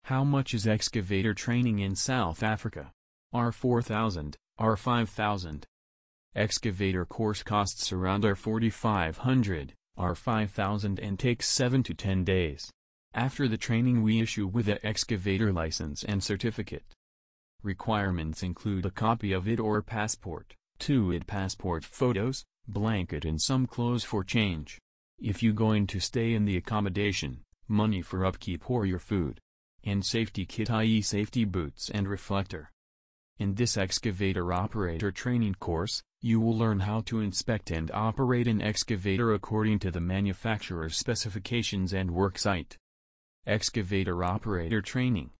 How much is excavator training in South Africa? R4,000, R5,000. Excavator course costs around R4,500, R5,000 and takes 7 to 10 days. After the training we issue with an excavator license and certificate. Requirements include a copy of IT or passport, 2 IT passport photos, blanket and some clothes for change. If you going to stay in the accommodation, money for upkeep or your food. And safety kit, i.e. safety boots and reflector. In this excavator operator training course, you will learn how to inspect and operate an excavator according to the manufacturer's specifications and worksite. Excavator operator training.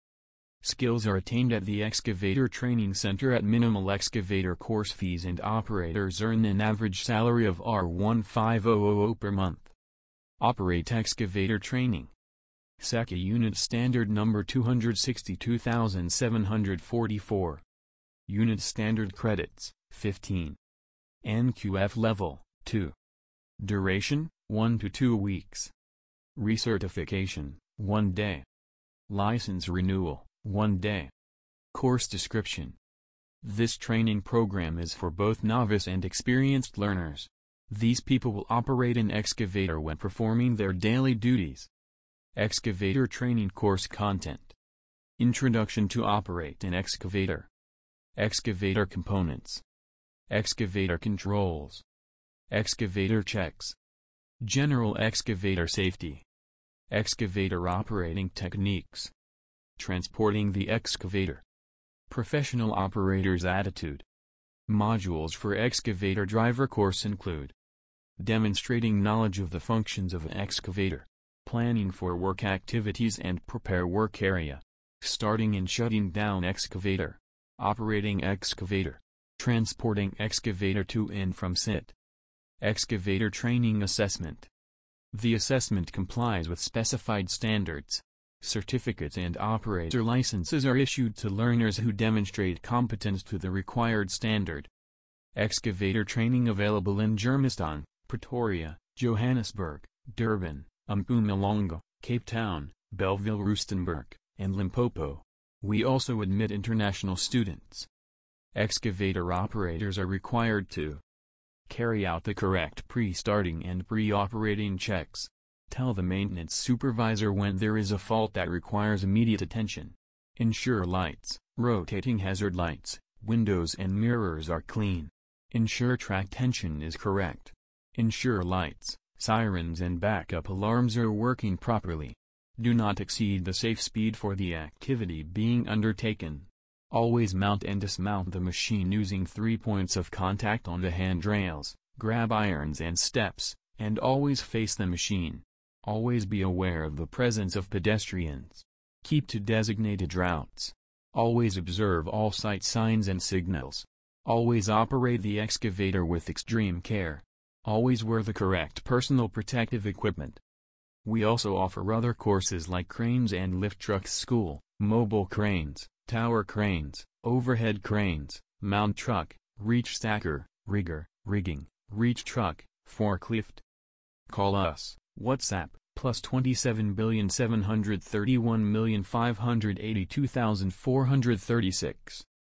Skills are attained at the Excavator Training Center at minimal excavator course fees, and operators earn an average salary of R1,500 per month. Operate excavator training. SECA Unit Standard Number 262,744. Unit Standard Credits, 15. NQF Level, 2. Duration, 1 to 2 weeks. Recertification, 1 day. License renewal, 1 day. Course description. This training program is for both novice and experienced learners. These people will operate an excavator when performing their daily duties. Excavator training course content. Introduction to operate an excavator. Excavator components. Excavator controls. Excavator checks. General excavator safety. Excavator operating techniques. Transporting the excavator. Professional operator's attitude. Modules for excavator driver course include demonstrating knowledge of the functions of an excavator. Planning for work activities and prepare work area. Starting and shutting down excavator. Operating excavator. Transporting excavator to and from site. Excavator training assessment. The assessment complies with specified standards. Certificates and operator licenses are issued to learners who demonstrate competence to the required standard. Excavator training available in Germiston, Pretoria, Johannesburg, Durban, Mpumalanga, Cape Town, Bellville Rustenburg, and Limpopo. We also admit international students. Excavator operators are required to carry out the correct pre-starting and pre-operating checks. Tell the maintenance supervisor when there is a fault that requires immediate attention. Ensure lights, rotating hazard lights, windows and mirrors are clean. Ensure track tension is correct. Ensure lights, sirens and backup alarms are working properly. Do not exceed the safe speed for the activity being undertaken. Always mount and dismount the machine using 3 points of contact on the handrails, grab irons and steps, and always face the machine. Always be aware of the presence of pedestrians. Keep to designated routes. Always observe all sight signs and signals. Always operate the excavator with extreme care. Always wear the correct personal protective equipment. We also offer other courses like cranes and lift trucks school, mobile cranes, tower cranes, overhead cranes, mount truck, reach stacker, rigger, rigging, reach truck, forklift. Call us, WhatsApp, +27,731,582,436.